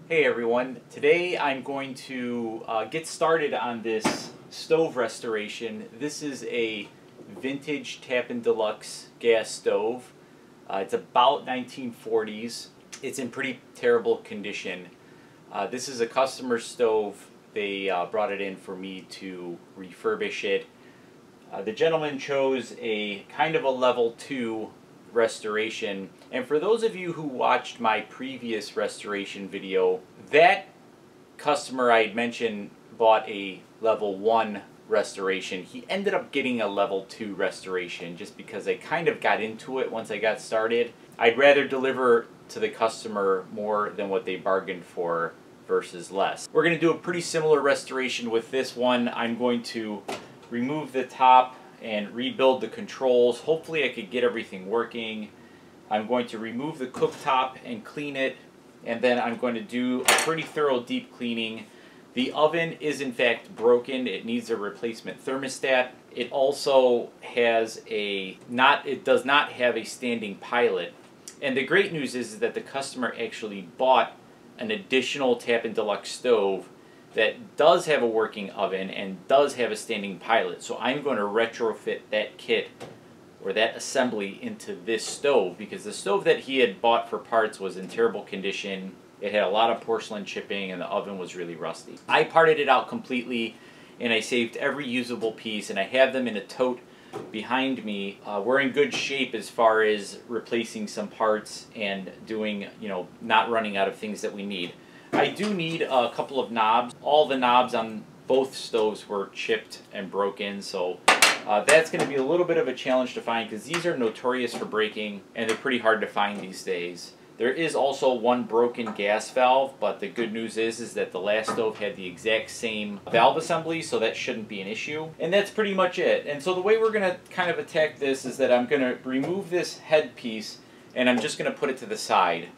Hey everyone, today I'm going to get started on this stove restoration. This is a Vintage Tappan Deluxe gas stove. It's about 1940s. It's in pretty terrible condition. This is a customer stove. They brought it in for me to refurbish it. The gentleman chose a kind of a level 2 restoration, and for those of you who watched my previous restoration video, that customer I had mentioned bought a level 1 restoration. He ended up getting a level 2 restoration just because I kind of got into it once I got started. I'd rather deliver to the customer more than what they bargained for versus less. We're going to do a pretty similar restoration with this one. I'm going to remove the top and rebuild the controls. Hopefully I could get everything working. I'm going to remove the cooktop and clean it, and then I'm going to do a pretty thorough deep cleaning. The oven is in fact broken. It needs a replacement thermostat. It also has it does not have a standing pilot. And the great news is that the customer actually bought an additional Tappan Deluxe stove that does have a working oven and does have a standing pilot. So I'm going to retrofit that kit or that assembly into this stove, because the stove that he had bought for parts was in terrible condition. It had a lot of porcelain chipping and the oven was really rusty. I parted it out completely and I saved every usable piece, and I have them in a tote behind me. We're in good shape as far as replacing some parts and doing, not running out of things that we need. I do need a couple of knobs. All the knobs on both stoves were chipped and broken, so that's going to be a little bit of a challenge to find because these are notorious for breaking and they're pretty hard to find these days. There is also one broken gas valve, but the good news is that the last stove had the exact same valve assembly, so that shouldn't be an issue. And that's pretty much it. And so the way we're going to kind of attack this is that I'm going to remove this headpiece and I'm just going to put it to the side.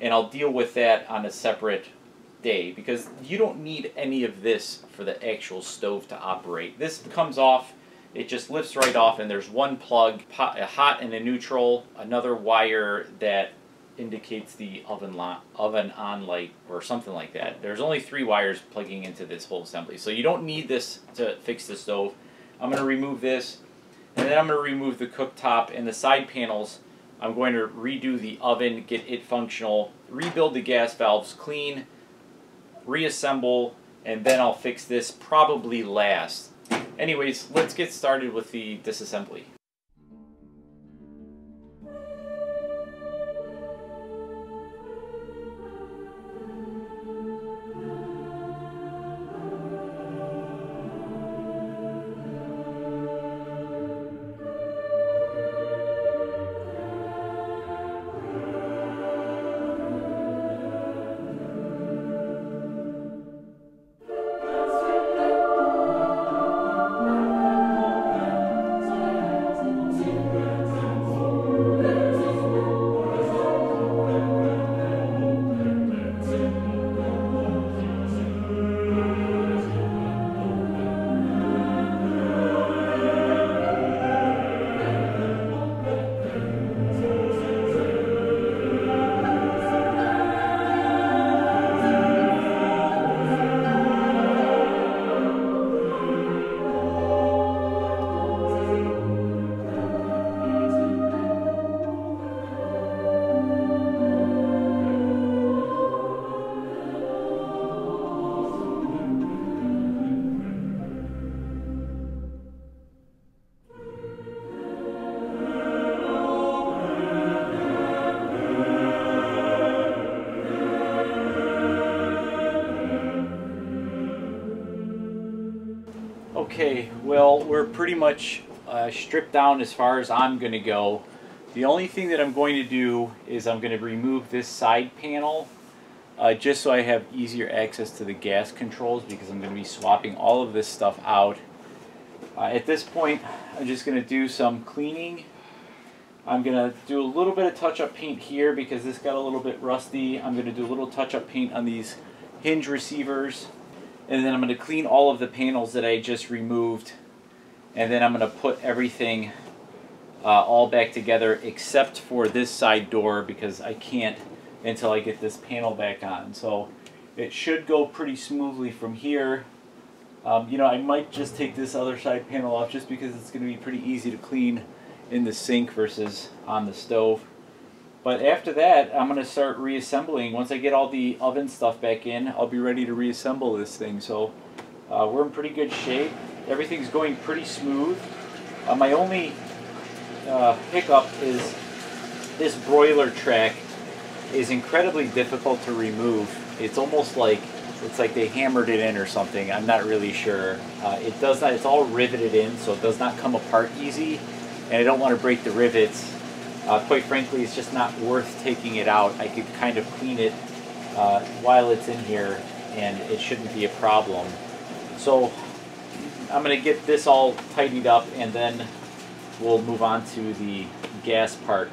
And I'll deal with that on a separate day, because you don't need any of this for the actual stove to operate. This comes off, it just lifts right off, and there's one plug, a hot and a neutral, another wire that indicates the oven on light or something like that. There's only 3 wires plugging into this whole assembly, so you don't need this to fix the stove. I'm going to remove this, and then I'm going to remove the cooktop and the side panels. I'm going to redo the oven, get it functional, rebuild the gas valves clean, reassemble, and then I'll fix this probably last. Anyways, let's get started with the disassembly. Okay, well, we're pretty much stripped down as far as I'm going to go. The only thing that I'm going to do is I'm going to remove this side panel just so I have easier access to the gas controls, because I'm going to be swapping all of this stuff out. At this point, I'm just going to do some cleaning. I'm going to do a little bit of touch-up paint here because this got a little bit rusty. I'm going to do a little touch-up paint on these hinge receivers. And then I'm going to clean all of the panels that I just removed. And then I'm going to put everything all back together except for this side door, because I can't until I get this panel back on. So it should go pretty smoothly from here. You know, I might just take this other side panel off just because it's going to be pretty easy to clean in the sink versus on the stove. But after that, I'm going to start reassembling. Once I get all the oven stuff back in, I'll be ready to reassemble this thing. So we're in pretty good shape. Everything's going pretty smooth. My only hiccup is this broiler track is incredibly difficult to remove. It's almost like they hammered it in or something. I'm not really sure. It does not. It's all riveted in, so it does not come apart easy. And I don't want to break the rivets. Quite frankly, it's just not worth taking it out. I could kind of clean it while it's in here, and it shouldn't be a problem. So I'm going to get this all tidied up, and then we'll move on to the gas part.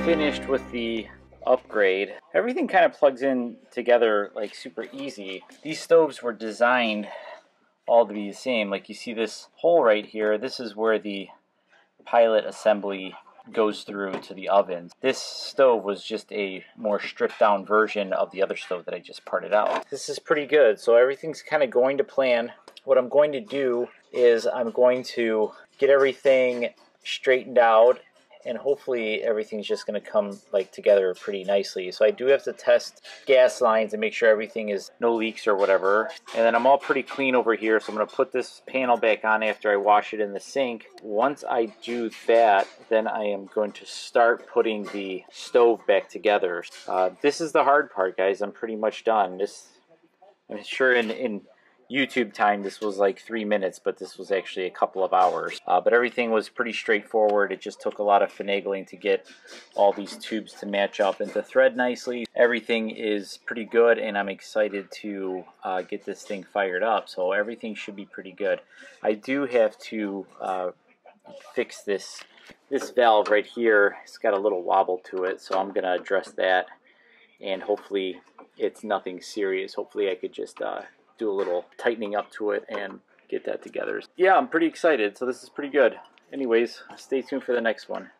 Finished with the upgrade. Everything kind of plugs in together like super easy. These stoves were designed all to be the same. Like you see this hole right here, this is where the pilot assembly goes through to the oven. This stove was just a more stripped down version of the other stove that I just parted out. This is pretty good, so everything's kind of going to plan. What I'm going to do is I'm going to get everything straightened out, and hopefully everything's just going to come like together pretty nicely. So I do have to test gas lines and make sure everything is no leaks or whatever. And then I'm all pretty clean over here, so I'm going to put this panel back on after I wash it in the sink. Once I do that, then I am going to start putting the stove back together. This is the hard part, guys. I'm pretty much done. I'm sure in YouTube time this was like 3 minutes, but this was actually a couple of hours. But everything was pretty straightforward. It just took a lot of finagling to get all these tubes to match up and to thread nicely. Everything is pretty good, and I'm excited to get this thing fired up. So everything should be pretty good. I do have to fix this valve right here. It's got a little wobble to it, so I'm gonna address that, and hopefully it's nothing serious. Hopefully I could just do a little tightening up to it and get that together. Yeah, I'm pretty excited, so this is pretty good. Anyways, stay tuned for the next one.